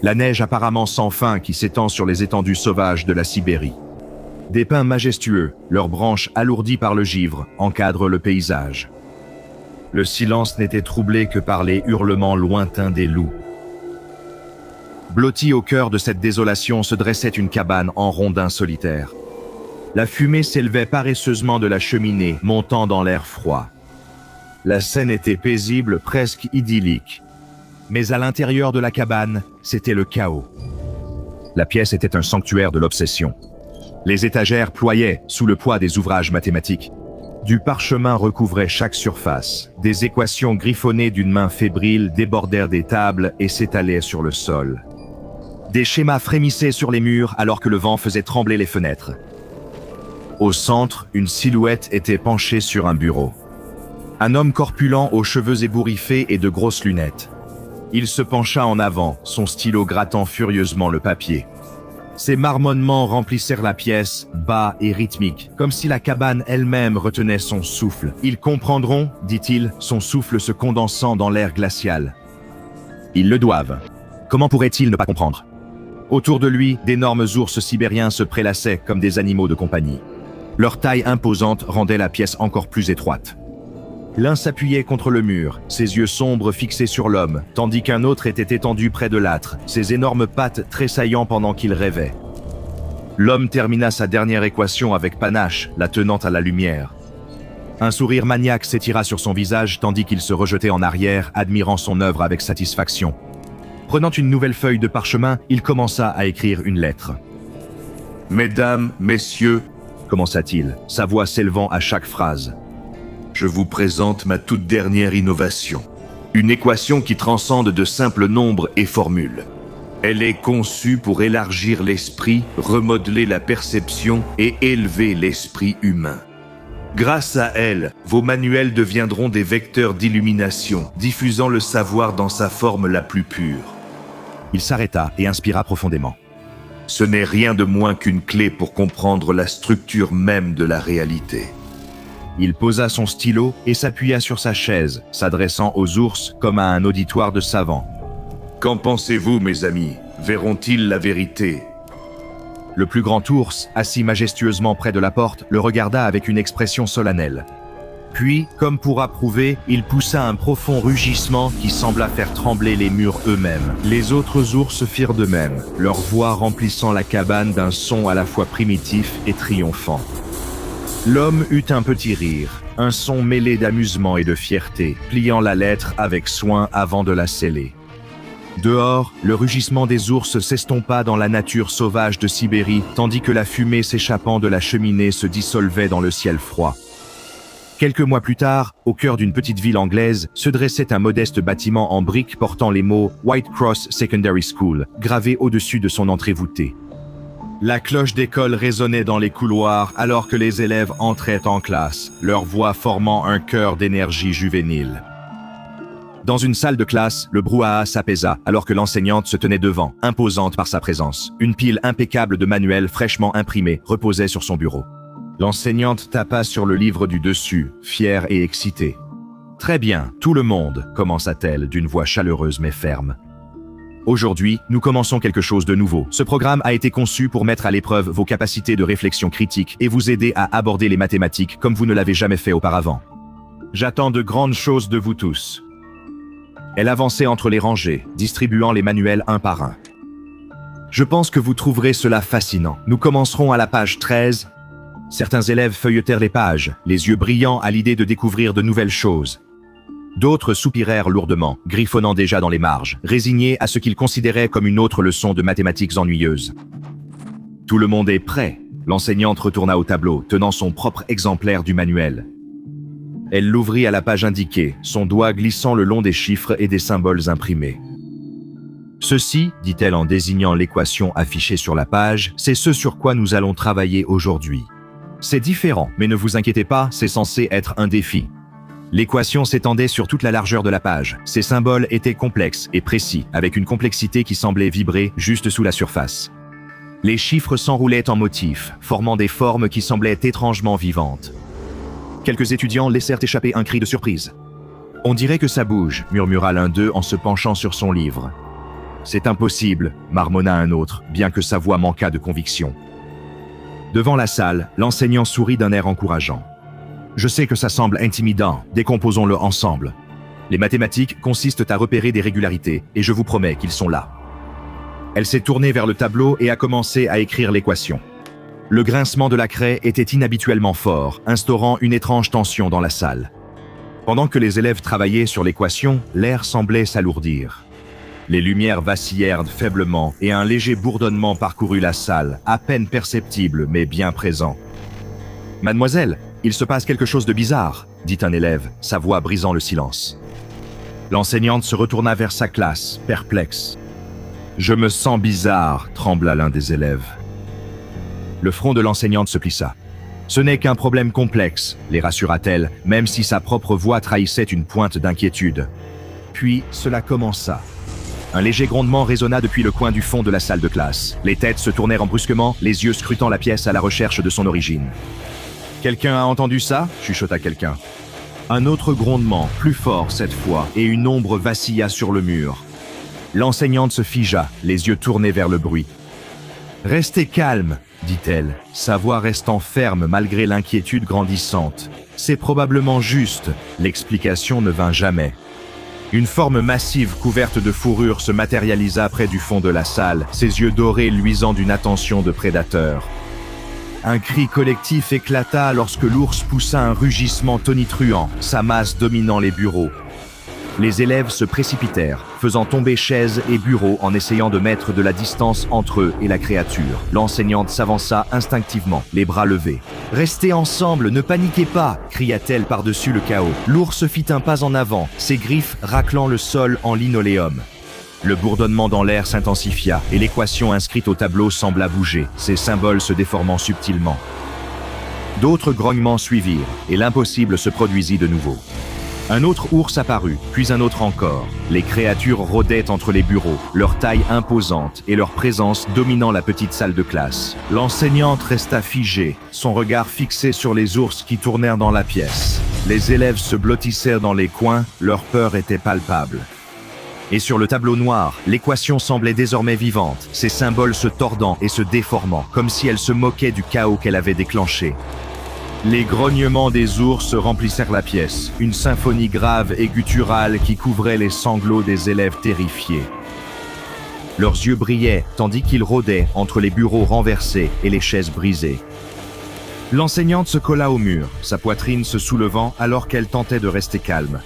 la neige apparemment sans fin qui s'étend sur les étendues sauvages de la Sibérie. Des pins majestueux, leurs branches alourdies par le givre, encadrent le paysage. Le silence n'était troublé que par les hurlements lointains des loups. Blotti au cœur de cette désolation se dressait une cabane en rondin solitaire. La fumée s'élevait paresseusement de la cheminée, montant dans l'air froid. La scène était paisible, presque idyllique. Mais à l'intérieur de la cabane, c'était le chaos. La pièce était un sanctuaire de l'obsession. Les étagères ployaient sous le poids des ouvrages mathématiques. Du parchemin recouvrait chaque surface. Des équations griffonnées d'une main fébrile débordèrent des tables et s'étalaient sur le sol. Des schémas frémissaient sur les murs alors que le vent faisait trembler les fenêtres. Au centre, une silhouette était penchée sur un bureau. Un homme corpulent aux cheveux ébouriffés et de grosses lunettes. Il se pencha en avant, son stylo grattant furieusement le papier. Ses marmonnements remplissèrent la pièce, bas et rythmiques, comme si la cabane elle-même retenait son souffle. « Ils comprendront, dit-il, son souffle se condensant dans l'air glacial. Ils le doivent. Comment pourraient-ils ne pas comprendre ?» Autour de lui, d'énormes ours sibériens se prélassaient comme des animaux de compagnie. Leur taille imposante rendait la pièce encore plus étroite. L'un s'appuyait contre le mur, ses yeux sombres fixés sur l'homme, tandis qu'un autre était étendu près de l'âtre, ses énormes pattes tressaillant pendant qu'il rêvait. L'homme termina sa dernière équation avec panache, la tenant à la lumière. Un sourire maniaque s'étira sur son visage tandis qu'il se rejetait en arrière, admirant son œuvre avec satisfaction. Prenant une nouvelle feuille de parchemin, il commença à écrire une lettre. « Mesdames, messieurs, » commença-t-il, sa voix s'élevant à chaque phrase. « Je vous présente ma toute dernière innovation. Une équation qui transcende de simples nombres et formules. Elle est conçue pour élargir l'esprit, remodeler la perception et élever l'esprit humain. Grâce à elle, vos manuels deviendront des vecteurs d'illumination, diffusant le savoir dans sa forme la plus pure. » Il s'arrêta et inspira profondément. « Ce n'est rien de moins qu'une clé pour comprendre la structure même de la réalité. » Il posa son stylo et s'appuya sur sa chaise, s'adressant aux ours comme à un auditoire de savants. « Qu'en pensez-vous, mes amis? Verront-ils la vérité ?» Le plus grand ours, assis majestueusement près de la porte, le regarda avec une expression solennelle. Puis, comme pour approuver, il poussa un profond rugissement qui sembla faire trembler les murs eux-mêmes. Les autres ours firent de même, leur voix remplissant la cabane d'un son à la fois primitif et triomphant. L'homme eut un petit rire, un son mêlé d'amusement et de fierté, pliant la lettre avec soin avant de la sceller. Dehors, le rugissement des ours s'estompa dans la nature sauvage de Sibérie, tandis que la fumée s'échappant de la cheminée se dissolvait dans le ciel froid. Quelques mois plus tard, au cœur d'une petite ville anglaise, se dressait un modeste bâtiment en briques portant les mots « White Cross Secondary School » gravés au-dessus de son entrée voûtée. La cloche d'école résonnait dans les couloirs alors que les élèves entraient en classe, leur voix formant un chœur d'énergie juvénile. Dans une salle de classe, le brouhaha s'apaisa alors que l'enseignante se tenait devant, imposante par sa présence. Une pile impeccable de manuels fraîchement imprimés reposait sur son bureau. L'enseignante tapa sur le livre du dessus, fière et excitée. « Très bien, tout le monde », commença-t-elle d'une voix chaleureuse mais ferme. « Aujourd'hui, nous commençons quelque chose de nouveau. Ce programme a été conçu pour mettre à l'épreuve vos capacités de réflexion critique et vous aider à aborder les mathématiques comme vous ne l'avez jamais fait auparavant. J'attends de grandes choses de vous tous. » Elle avançait entre les rangées, distribuant les manuels un par un. « Je pense que vous trouverez cela fascinant. Nous commencerons à la page 13. » Certains élèves feuilletèrent les pages, les yeux brillants à l'idée de découvrir de nouvelles choses. D'autres soupirèrent lourdement, griffonnant déjà dans les marges, résignés à ce qu'ils considéraient comme une autre leçon de mathématiques ennuyeuse. « Tout le monde est prêt », l'enseignante retourna au tableau, tenant son propre exemplaire du manuel. Elle l'ouvrit à la page indiquée, son doigt glissant le long des chiffres et des symboles imprimés. « Ceci, dit-elle en désignant l'équation affichée sur la page, c'est ce sur quoi nous allons travailler aujourd'hui. C'est différent, mais ne vous inquiétez pas, c'est censé être un défi. » L'équation s'étendait sur toute la largeur de la page. Ses symboles étaient complexes et précis, avec une complexité qui semblait vibrer juste sous la surface. Les chiffres s'enroulaient en motifs, formant des formes qui semblaient étrangement vivantes. Quelques étudiants laissèrent échapper un cri de surprise. « On dirait que ça bouge », murmura l'un d'eux en se penchant sur son livre. C'est impossible, marmonna un autre, bien que sa voix manquât de conviction. Devant la salle, l'enseignant sourit d'un air encourageant. Je sais que ça semble intimidant, décomposons-le ensemble. Les mathématiques consistent à repérer des régularités, et je vous promets qu'ils sont là. Elle s'est tournée vers le tableau et a commencé à écrire l'équation. Le grincement de la craie était inhabituellement fort, instaurant une étrange tension dans la salle. Pendant que les élèves travaillaient sur l'équation, l'air semblait s'alourdir. Les lumières vacillèrent faiblement et un léger bourdonnement parcourut la salle, à peine perceptible mais bien présent. « Mademoiselle, il se passe quelque chose de bizarre », dit un élève, sa voix brisant le silence. L'enseignante se retourna vers sa classe, perplexe. « Je me sens bizarre », trembla l'un des élèves. Le front de l'enseignante se plissa. « Ce n'est qu'un problème complexe », les rassura-t-elle, même si sa propre voix trahissait une pointe d'inquiétude. Puis cela commença. Un léger grondement résonna depuis le coin du fond de la salle de classe. Les têtes se tournèrent brusquement, les yeux scrutant la pièce à la recherche de son origine. « Quelqu'un a entendu ça ?» chuchota quelqu'un. Un autre grondement, plus fort cette fois, et une ombre vacilla sur le mur. L'enseignante se figea, les yeux tournés vers le bruit. « Restez calme », dit-elle, sa voix restant ferme malgré l'inquiétude grandissante. « C'est probablement juste. » L'explication ne vint jamais. Une forme massive couverte de fourrure se matérialisa près du fond de la salle, ses yeux dorés luisant d'une attention de prédateur. Un cri collectif éclata lorsque l'ours poussa un rugissement tonitruant, sa masse dominant les bureaux. Les élèves se précipitèrent, faisant tomber chaises et bureaux en essayant de mettre de la distance entre eux et la créature. L'enseignante s'avança instinctivement, les bras levés. « Restez ensemble, ne paniquez pas !» cria-t-elle par-dessus le chaos. L'ours fit un pas en avant, ses griffes raclant le sol en linoléum. Le bourdonnement dans l'air s'intensifia et l'équation inscrite au tableau sembla bouger, ses symboles se déformant subtilement. D'autres grognements suivirent et l'impossible se produisit de nouveau. Un autre ours apparut, puis un autre encore. Les créatures rôdaient entre les bureaux, leur taille imposante et leur présence dominant la petite salle de classe. L'enseignante resta figée, son regard fixé sur les ours qui tournèrent dans la pièce. Les élèves se blottissèrent dans les coins, leur peur était palpable. Et sur le tableau noir, l'équation semblait désormais vivante, ses symboles se tordant et se déformant, comme si elle se moquait du chaos qu'elle avait déclenché. Les grognements des ours remplissèrent la pièce, une symphonie grave et gutturale qui couvrait les sanglots des élèves terrifiés. Leurs yeux brillaient, tandis qu'ils rôdaient entre les bureaux renversés et les chaises brisées. L'enseignante se colla au mur, sa poitrine se soulevant alors qu'elle tentait de rester calme.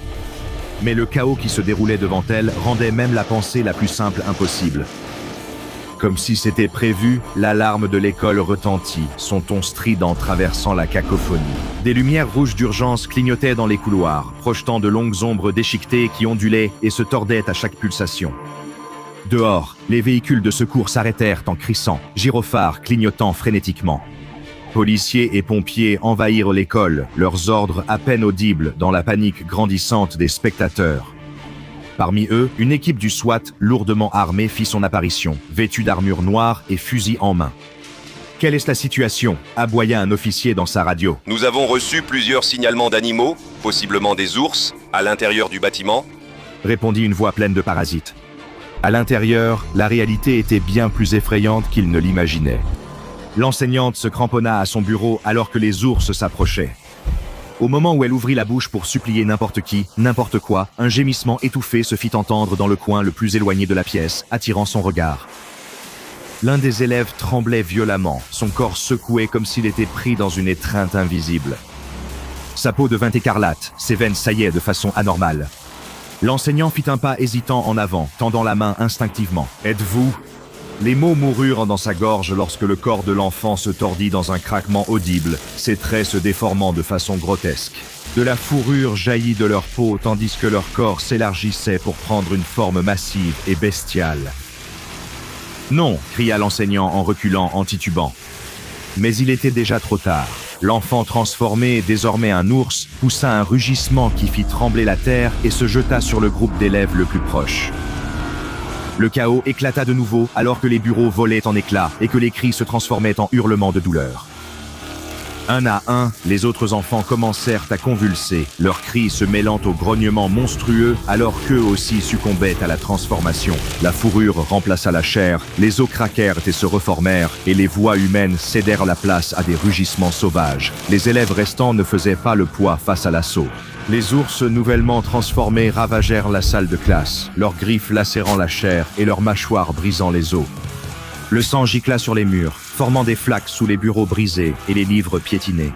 Mais le chaos qui se déroulait devant elle rendait même la pensée la plus simple impossible. Comme si c'était prévu, l'alarme de l'école retentit, son ton strident traversant la cacophonie. Des lumières rouges d'urgence clignotaient dans les couloirs, projetant de longues ombres déchiquetées qui ondulaient et se tordaient à chaque pulsation. Dehors, les véhicules de secours s'arrêtèrent en crissant, gyrophares clignotant frénétiquement. Policiers et pompiers envahirent l'école, leurs ordres à peine audibles dans la panique grandissante des spectateurs. Parmi eux, une équipe du SWAT, lourdement armée, fit son apparition, vêtue d'armure noire et fusil en main. « Quelle est la situation ?» aboya un officier dans sa radio. « Nous avons reçu plusieurs signalements d'animaux, possiblement des ours, à l'intérieur du bâtiment. » répondit une voix pleine de parasites. À l'intérieur, la réalité était bien plus effrayante qu'il ne l'imaginait. L'enseignante se cramponna à son bureau alors que les ours s'approchaient. Au moment où elle ouvrit la bouche pour supplier n'importe qui, n'importe quoi, un gémissement étouffé se fit entendre dans le coin le plus éloigné de la pièce, attirant son regard. L'un des élèves tremblait violemment, son corps secoué comme s'il était pris dans une étreinte invisible. Sa peau devint écarlate, ses veines saillaient de façon anormale. L'enseignant fit un pas hésitant en avant, tendant la main instinctivement. « Êtes-vous » Les mots moururent dans sa gorge lorsque le corps de l'enfant se tordit dans un craquement audible, ses traits se déformant de façon grotesque. De la fourrure jaillit de leur peau tandis que leur corps s'élargissait pour prendre une forme massive et bestiale. « Non !» cria l'enseignant en reculant en titubant. Mais il était déjà trop tard. L'enfant transformé, désormais un ours, poussa un rugissement qui fit trembler la terre et se jeta sur le groupe d'élèves le plus proche. Le chaos éclata de nouveau alors que les bureaux volaient en éclats et que les cris se transformaient en hurlements de douleur. Un à un, les autres enfants commencèrent à convulser, leurs cris se mêlant aux grognements monstrueux alors qu'eux aussi succombaient à la transformation. La fourrure remplaça la chair, les os craquèrent et se reformèrent, et les voix humaines cédèrent la place à des rugissements sauvages. Les élèves restants ne faisaient pas le poids face à l'assaut. Les ours nouvellement transformés ravagèrent la salle de classe, leurs griffes lacérant la chair et leurs mâchoires brisant les os. Le sang gicla sur les murs, formant des flaques sous les bureaux brisés et les livres piétinés.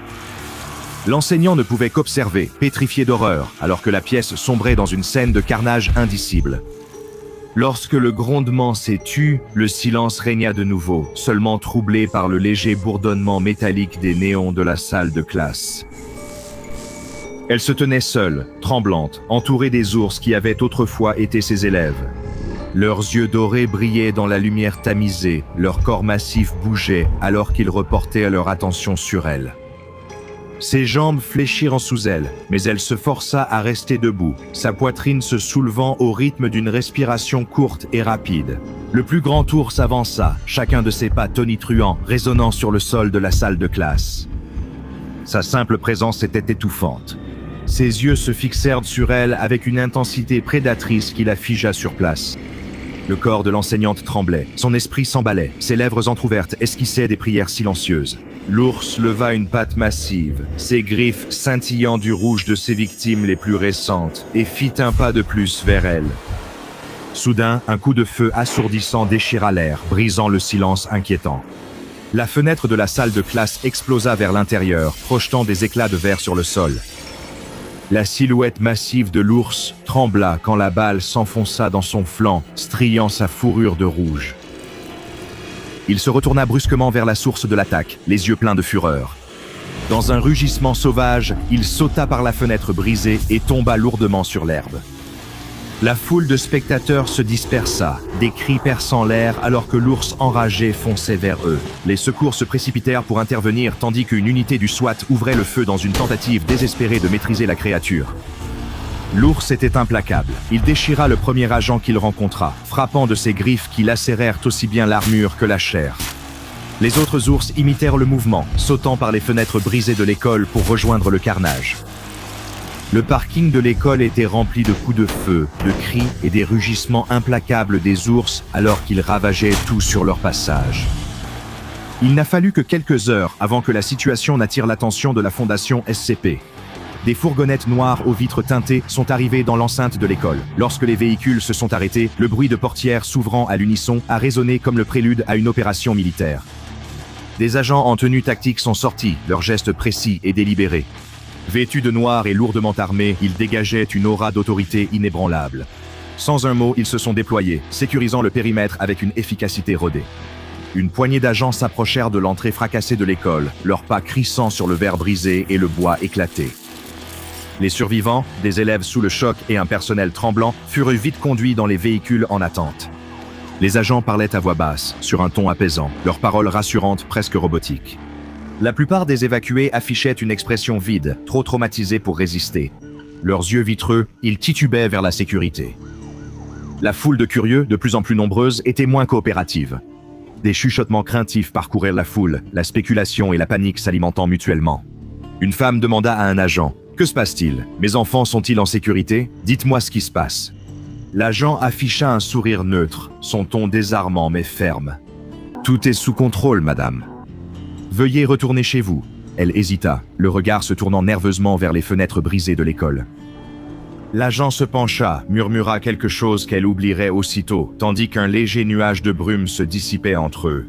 L'enseignant ne pouvait qu'observer, pétrifié d'horreur, alors que la pièce sombrait dans une scène de carnage indicible. Lorsque le grondement s'est tu, le silence régna de nouveau, seulement troublé par le léger bourdonnement métallique des néons de la salle de classe. Elle se tenait seule, tremblante, entourée des ours qui avaient autrefois été ses élèves. Leurs yeux dorés brillaient dans la lumière tamisée, leur corps massif bougeait alors qu'ils reportaient leur attention sur elle. Ses jambes fléchirent sous elle, mais elle se força à rester debout, sa poitrine se soulevant au rythme d'une respiration courte et rapide. Le plus grand ours avança, chacun de ses pas tonitruants, résonnant sur le sol de la salle de classe. Sa simple présence était étouffante. Ses yeux se fixèrent sur elle avec une intensité prédatrice qui la figea sur place. Le corps de l'enseignante tremblait, son esprit s'emballait, ses lèvres entr'ouvertes esquissaient des prières silencieuses. L'ours leva une patte massive, ses griffes scintillant du rouge de ses victimes les plus récentes, et fit un pas de plus vers elle. Soudain, un coup de feu assourdissant déchira l'air, brisant le silence inquiétant. La fenêtre de la salle de classe explosa vers l'intérieur, projetant des éclats de verre sur le sol. La silhouette massive de l'ours trembla quand la balle s'enfonça dans son flanc, striant sa fourrure de rouge. Il se retourna brusquement vers la source de l'attaque, les yeux pleins de fureur. Dans un rugissement sauvage, il sauta par la fenêtre brisée et tomba lourdement sur l'herbe. La foule de spectateurs se dispersa, des cris perçant l'air alors que l'ours enragé fonçait vers eux. Les secours se précipitèrent pour intervenir tandis qu'une unité du SWAT ouvrait le feu dans une tentative désespérée de maîtriser la créature. L'ours était implacable. Il déchira le premier agent qu'il rencontra, frappant de ses griffes qui lacérèrent aussi bien l'armure que la chair. Les autres ours imitèrent le mouvement, sautant par les fenêtres brisées de l'école pour rejoindre le carnage. Le parking de l'école était rempli de coups de feu, de cris et des rugissements implacables des ours alors qu'ils ravageaient tout sur leur passage. Il n'a fallu que quelques heures avant que la situation n'attire l'attention de la fondation SCP. Des fourgonnettes noires aux vitres teintées sont arrivées dans l'enceinte de l'école. Lorsque les véhicules se sont arrêtés, le bruit de portières s'ouvrant à l'unisson a résonné comme le prélude à une opération militaire. Des agents en tenue tactique sont sortis, leurs gestes précis et délibérés. Vêtus de noir et lourdement armés, ils dégageaient une aura d'autorité inébranlable. Sans un mot, ils se sont déployés, sécurisant le périmètre avec une efficacité rodée. Une poignée d'agents s'approchèrent de l'entrée fracassée de l'école, leurs pas crissant sur le verre brisé et le bois éclaté. Les survivants, des élèves sous le choc et un personnel tremblant, furent vite conduits dans les véhicules en attente. Les agents parlaient à voix basse, sur un ton apaisant, leurs paroles rassurantes presque robotiques. La plupart des évacués affichaient une expression vide, trop traumatisés pour résister. Leurs yeux vitreux, ils titubaient vers la sécurité. La foule de curieux, de plus en plus nombreuse, était moins coopérative. Des chuchotements craintifs parcoururent la foule, la spéculation et la panique s'alimentant mutuellement. Une femme demanda à un agent « Que se passe-t-il? Mes enfants sont-ils en sécurité? Dites-moi ce qui se passe. » L'agent afficha un sourire neutre, son ton désarmant mais ferme. « Tout est sous contrôle, madame. Veuillez retourner chez vous. » Elle hésita, le regard se tournant nerveusement vers les fenêtres brisées de l'école. L'agent se pencha, murmura quelque chose qu'elle oublierait aussitôt, tandis qu'un léger nuage de brume se dissipait entre eux.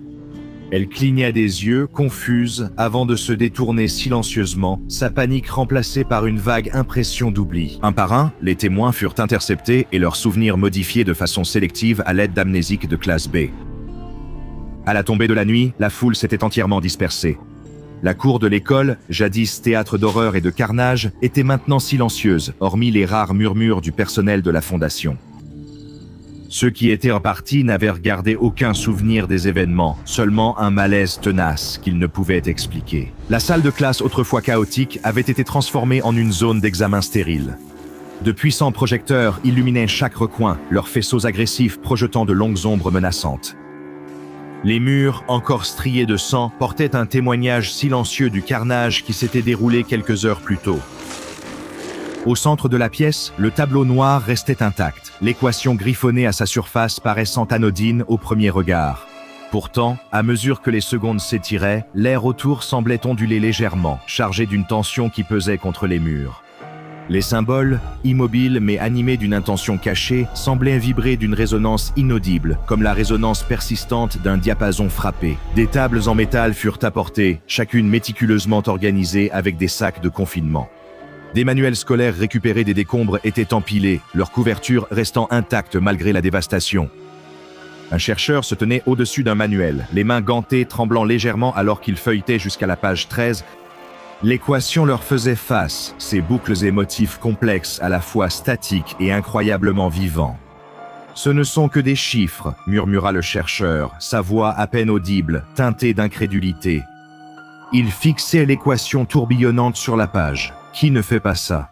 Elle cligna des yeux, confuse, avant de se détourner silencieusement, sa panique remplacée par une vague impression d'oubli. Un par un, les témoins furent interceptés et leurs souvenirs modifiés de façon sélective à l'aide d'amnésiques de classe B. À la tombée de la nuit, la foule s'était entièrement dispersée. La cour de l'école, jadis théâtre d'horreur et de carnage, était maintenant silencieuse, hormis les rares murmures du personnel de la fondation. Ceux qui étaient repartis n'avaient gardé aucun souvenir des événements, seulement un malaise tenace qu'ils ne pouvaient expliquer. La salle de classe autrefois chaotique avait été transformée en une zone d'examen stérile. De puissants projecteurs illuminaient chaque recoin, leurs faisceaux agressifs projetant de longues ombres menaçantes. Les murs, encore striés de sang, portaient un témoignage silencieux du carnage qui s'était déroulé quelques heures plus tôt. Au centre de la pièce, le tableau noir restait intact, l'équation griffonnée à sa surface paraissant anodine au premier regard. Pourtant, à mesure que les secondes s'étiraient, l'air autour semblait onduler légèrement, chargé d'une tension qui pesait contre les murs. Les symboles, immobiles mais animés d'une intention cachée, semblaient vibrer d'une résonance inaudible, comme la résonance persistante d'un diapason frappé. Des tables en métal furent apportées, chacune méticuleusement organisée avec des sacs de confinement. Des manuels scolaires récupérés des décombres étaient empilés, leur couverture restant intacte malgré la dévastation. Un chercheur se tenait au-dessus d'un manuel, les mains gantées, tremblant légèrement alors qu'il feuilletait jusqu'à la page 13. L'équation leur faisait face, ces boucles et motifs complexes à la fois statiques et incroyablement vivants. « Ce ne sont que des chiffres », murmura le chercheur, sa voix à peine audible, teintée d'incrédulité. Il fixait l'équation tourbillonnante sur la page. Qui ne fait pas ça?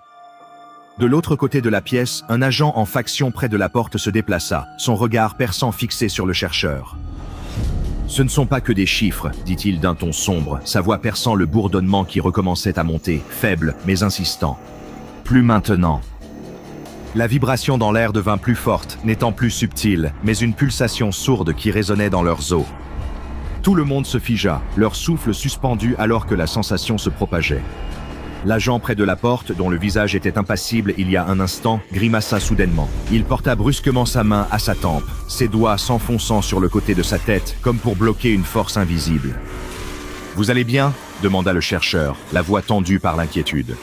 De l'autre côté de la pièce, un agent en faction près de la porte se déplaça, son regard perçant fixé sur le chercheur. « Ce ne sont pas que des chiffres, dit-il d'un ton sombre, sa voix perçant le bourdonnement qui recommençait à monter, faible mais insistant. Plus maintenant. » La vibration dans l'air devint plus forte, n'étant plus subtile, mais une pulsation sourde qui résonnait dans leurs os. Tout le monde se figea, leur souffle suspendu alors que la sensation se propageait. L'agent près de la porte, dont le visage était impassible il y a un instant, grimaça soudainement. Il porta brusquement sa main à sa tempe, ses doigts s'enfonçant sur le côté de sa tête, comme pour bloquer une force invisible. « Vous allez bien ?» demanda le chercheur, la voix tendue par l'inquiétude.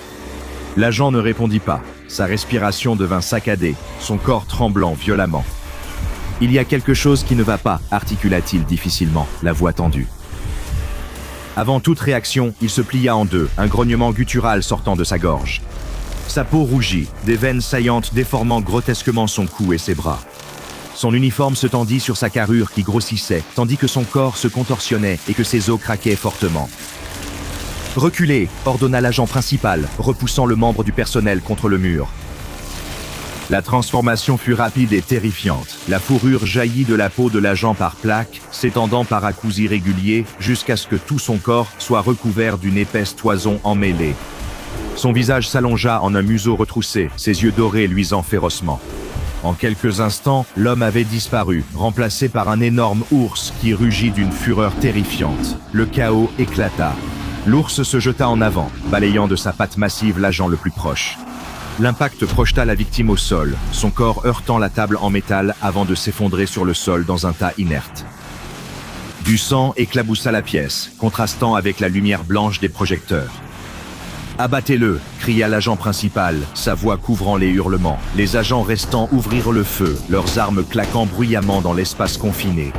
L'agent ne répondit pas. Sa respiration devint saccadée, son corps tremblant violemment. « Il y a quelque chose qui ne va pas » articula-t-il difficilement, la voix tendue. Avant toute réaction, il se plia en deux, un grognement guttural sortant de sa gorge. Sa peau rougit, des veines saillantes déformant grotesquement son cou et ses bras. Son uniforme se tendit sur sa carrure qui grossissait, tandis que son corps se contorsionnait et que ses os craquaient fortement. « Reculez !» ordonna l'agent principal, repoussant le membre du personnel contre le mur. La transformation fut rapide et terrifiante. La fourrure jaillit de la peau de l'agent par plaques, s'étendant par à-coups irréguliers, jusqu'à ce que tout son corps soit recouvert d'une épaisse toison emmêlée. Son visage s'allongea en un museau retroussé, ses yeux dorés luisant férocement. En quelques instants, l'homme avait disparu, remplacé par un énorme ours qui rugit d'une fureur terrifiante. Le chaos éclata. L'ours se jeta en avant, balayant de sa patte massive l'agent le plus proche. L'impact projeta la victime au sol, son corps heurtant la table en métal avant de s'effondrer sur le sol dans un tas inerte. Du sang éclaboussa la pièce, contrastant avec la lumière blanche des projecteurs. « Abattez-le » cria l'agent principal, sa voix couvrant les hurlements. Les agents restants ouvrirent le feu, leurs armes claquant bruyamment dans l'espace confiné.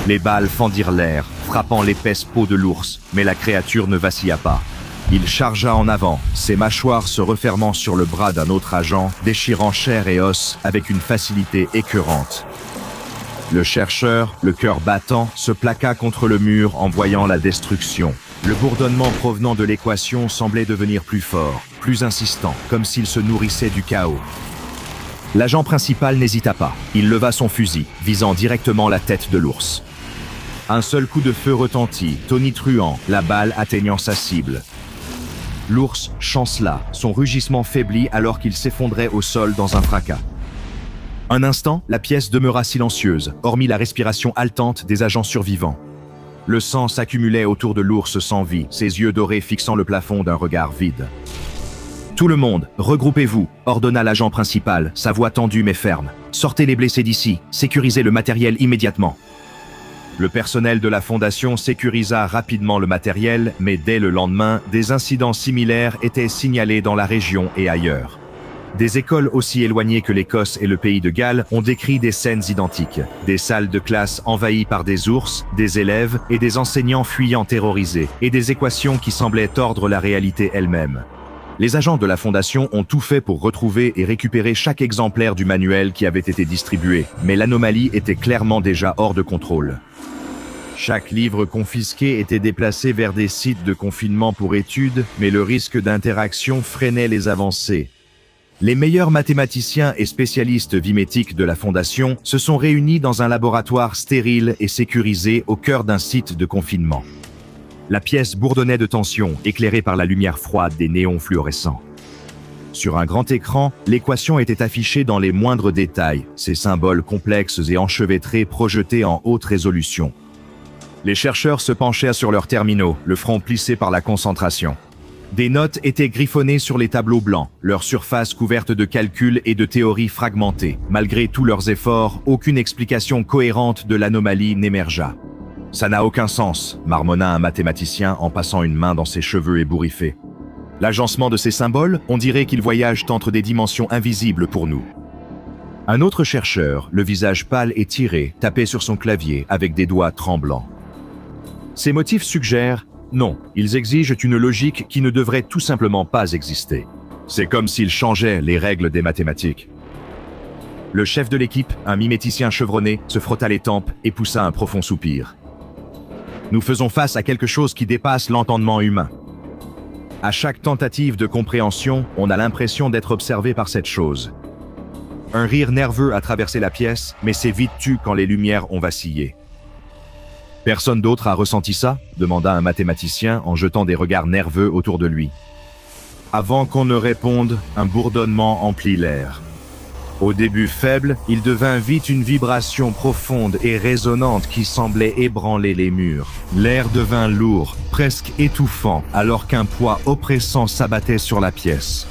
Les balles fendirent l'air, frappant l'épaisse peau de l'ours, mais la créature ne vacilla pas. Il chargea en avant, ses mâchoires se refermant sur le bras d'un autre agent, déchirant chair et os avec une facilité écœurante. Le chercheur, le cœur battant, se plaqua contre le mur en voyant la destruction. Le bourdonnement provenant de l'équation semblait devenir plus fort, plus insistant, comme s'il se nourrissait du chaos. L'agent principal n'hésita pas. Il leva son fusil, visant directement la tête de l'ours. Un seul coup de feu retentit, tonitruant, la balle atteignant sa cible. L'ours chancela, son rugissement faiblit alors qu'il s'effondrait au sol dans un fracas. Un instant, la pièce demeura silencieuse, hormis la respiration haletante des agents survivants. Le sang s'accumulait autour de l'ours sans vie, ses yeux dorés fixant le plafond d'un regard vide. « Tout le monde, regroupez-vous » ordonna l'agent principal, sa voix tendue mais ferme. « Sortez les blessés d'ici, sécurisez le matériel immédiatement. » Le personnel de la Fondation sécurisa rapidement le matériel, mais dès le lendemain, des incidents similaires étaient signalés dans la région et ailleurs. Des écoles aussi éloignées que l'Écosse et le pays de Galles ont décrit des scènes identiques. Des salles de classe envahies par des ours, des élèves et des enseignants fuyant terrorisés, et des équations qui semblaient tordre la réalité elle-même. Les agents de la Fondation ont tout fait pour retrouver et récupérer chaque exemplaire du manuel qui avait été distribué, mais l'anomalie était clairement déjà hors de contrôle. Chaque livre confisqué était déplacé vers des sites de confinement pour études, mais le risque d'interaction freinait les avancées. Les meilleurs mathématiciens et spécialistes vimétiques de la Fondation se sont réunis dans un laboratoire stérile et sécurisé au cœur d'un site de confinement. La pièce bourdonnait de tension, éclairée par la lumière froide des néons fluorescents. Sur un grand écran, l'équation était affichée dans les moindres détails, ses symboles complexes et enchevêtrés projetés en haute résolution. Les chercheurs se penchaient sur leurs terminaux, le front plissé par la concentration. Des notes étaient griffonnées sur les tableaux blancs, leur surface couverte de calculs et de théories fragmentées. Malgré tous leurs efforts, aucune explication cohérente de l'anomalie n'émergea. « Ça n'a aucun sens », marmonna un mathématicien en passant une main dans ses cheveux ébouriffés. « L'agencement de ces symboles, on dirait qu'ils voyagent entre des dimensions invisibles pour nous. » Un autre chercheur, le visage pâle et tiré, tapait sur son clavier avec des doigts tremblants. Ces motifs suggèrent non, ils exigent une logique qui ne devrait tout simplement pas exister. C'est comme s'ils changeaient les règles des mathématiques. Le chef de l'équipe, un miméticien chevronné, se frotta les tempes et poussa un profond soupir. Nous faisons face à quelque chose qui dépasse l'entendement humain. À chaque tentative de compréhension, on a l'impression d'être observé par cette chose. Un rire nerveux a traversé la pièce, mais s'est vite tu quand les lumières ont vacillé. Personne d'autre a ressenti ça ? Demanda un mathématicien en jetant des regards nerveux autour de lui. Avant qu'on ne réponde, un bourdonnement emplit l'air. Au début faible, il devint vite une vibration profonde et résonnante qui semblait ébranler les murs. L'air devint lourd, presque étouffant, alors qu'un poids oppressant s'abattait sur la pièce.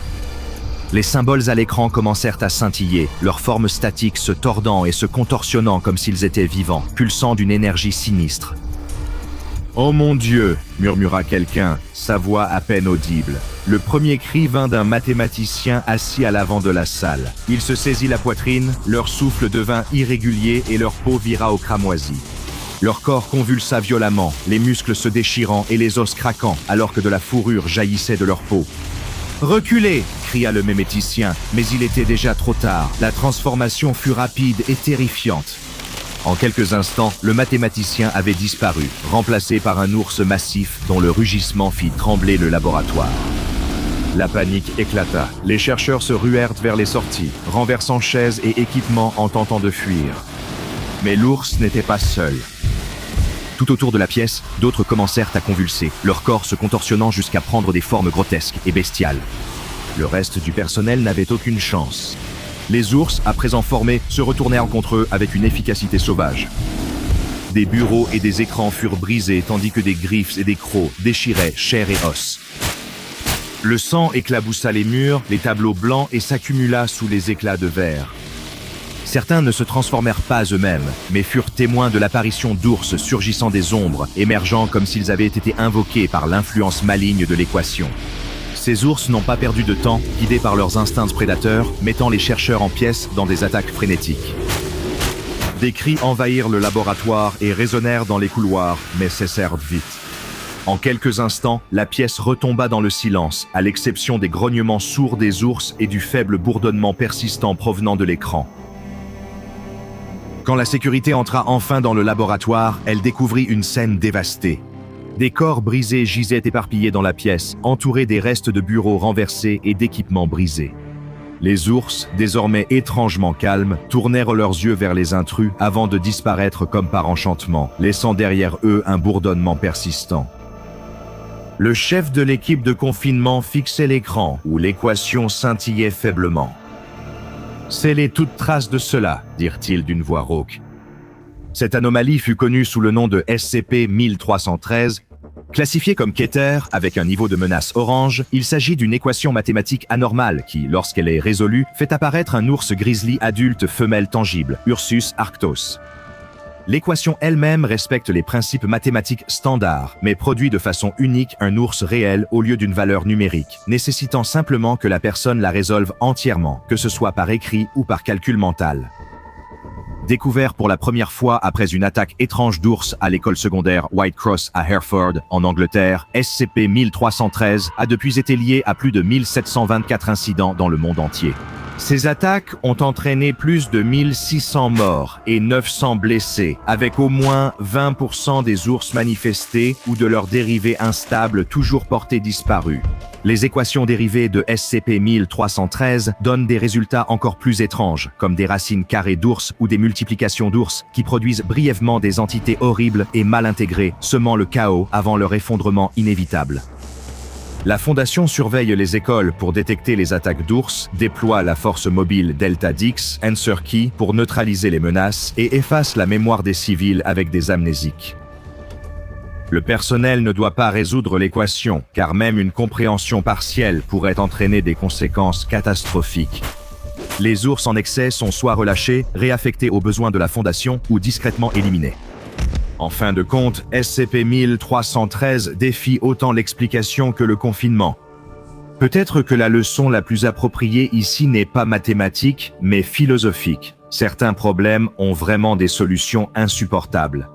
Les symboles à l'écran commencèrent à scintiller, leurs formes statiques se tordant et se contorsionnant comme s'ils étaient vivants, pulsant d'une énergie sinistre. « Oh mon Dieu !» murmura quelqu'un, sa voix à peine audible. Le premier cri vint d'un mathématicien assis à l'avant de la salle. Il se saisit la poitrine, leur souffle devint irrégulier et leur peau vira au cramoisi. Leur corps convulsa violemment, les muscles se déchirant et les os craquant, alors que de la fourrure jaillissait de leur peau. « Reculez !» cria le miméticien, mais il était déjà trop tard. La transformation fut rapide et terrifiante. En quelques instants, le mathématicien avait disparu, remplacé par un ours massif dont le rugissement fit trembler le laboratoire. La panique éclata. Les chercheurs se ruèrent vers les sorties, renversant chaises et équipements en tentant de fuir. Mais l'ours n'était pas seul. Tout autour de la pièce, d'autres commencèrent à convulser, leur corps se contorsionnant jusqu'à prendre des formes grotesques et bestiales. Le reste du personnel n'avait aucune chance. Les ours, à présent formés, se retournèrent contre eux avec une efficacité sauvage. Des bureaux et des écrans furent brisés tandis que des griffes et des crocs déchiraient chair et os. Le sang éclaboussa les murs, les tableaux blancs et s'accumula sous les éclats de verre. Certains ne se transformèrent pas eux-mêmes, mais furent témoins de l'apparition d'ours surgissant des ombres, émergeant comme s'ils avaient été invoqués par l'influence maligne de l'équation. Ces ours n'ont pas perdu de temps, guidés par leurs instincts prédateurs, mettant les chercheurs en pièces dans des attaques frénétiques. Des cris envahirent le laboratoire et résonnèrent dans les couloirs, mais cessèrent vite. En quelques instants, la pièce retomba dans le silence, à l'exception des grognements sourds des ours et du faible bourdonnement persistant provenant de l'écran. Quand la sécurité entra enfin dans le laboratoire, elle découvrit une scène dévastée. Des corps brisés gisaient éparpillés dans la pièce, entourés des restes de bureaux renversés et d'équipements brisés. Les ours, désormais étrangement calmes, tournèrent leurs yeux vers les intrus avant de disparaître comme par enchantement, laissant derrière eux un bourdonnement persistant. Le chef de l'équipe de confinement fixait l'écran, où l'équation scintillait faiblement. « Scellez toute trace de cela », dirent-ils d'une voix rauque. Cette anomalie fut connue sous le nom de SCP-1313. Classifiée comme Keter, avec un niveau de menace orange, il s'agit d'une équation mathématique anormale qui, lorsqu'elle est résolue, fait apparaître un ours grizzly adulte femelle tangible, Ursus arctos. L'équation elle-même respecte les principes mathématiques standards, mais produit de façon unique un ours réel au lieu d'une valeur numérique, nécessitant simplement que la personne la résolve entièrement, que ce soit par écrit ou par calcul mental. Découvert pour la première fois après une attaque étrange d'ours à l'école secondaire Whitecross à Hereford, en Angleterre, SCP-1313 a depuis été lié à plus de 1724 incidents dans le monde entier. Ces attaques ont entraîné plus de 1600 morts et 900 blessés, avec au moins 20% des ours manifestés ou de leurs dérivés instables toujours portés disparus. Les équations dérivées de SCP-1313 donnent des résultats encore plus étranges, comme des racines carrées d'ours ou des multiplications d'ours qui produisent brièvement des entités horribles et mal intégrées, semant le chaos avant leur effondrement inévitable. La Fondation surveille les écoles pour détecter les attaques d'ours, déploie la force mobile Delta Dix, Answer Key pour neutraliser les menaces et efface la mémoire des civils avec des amnésiques. Le personnel ne doit pas résoudre l'équation, car même une compréhension partielle pourrait entraîner des conséquences catastrophiques. Les ours en excès sont soit relâchés, réaffectés aux besoins de la Fondation ou discrètement éliminés. En fin de compte, SCP-1313 défie autant l'explication que le confinement. Peut-être que la leçon la plus appropriée ici n'est pas mathématique, mais philosophique. Certains problèmes ont vraiment des solutions insupportables.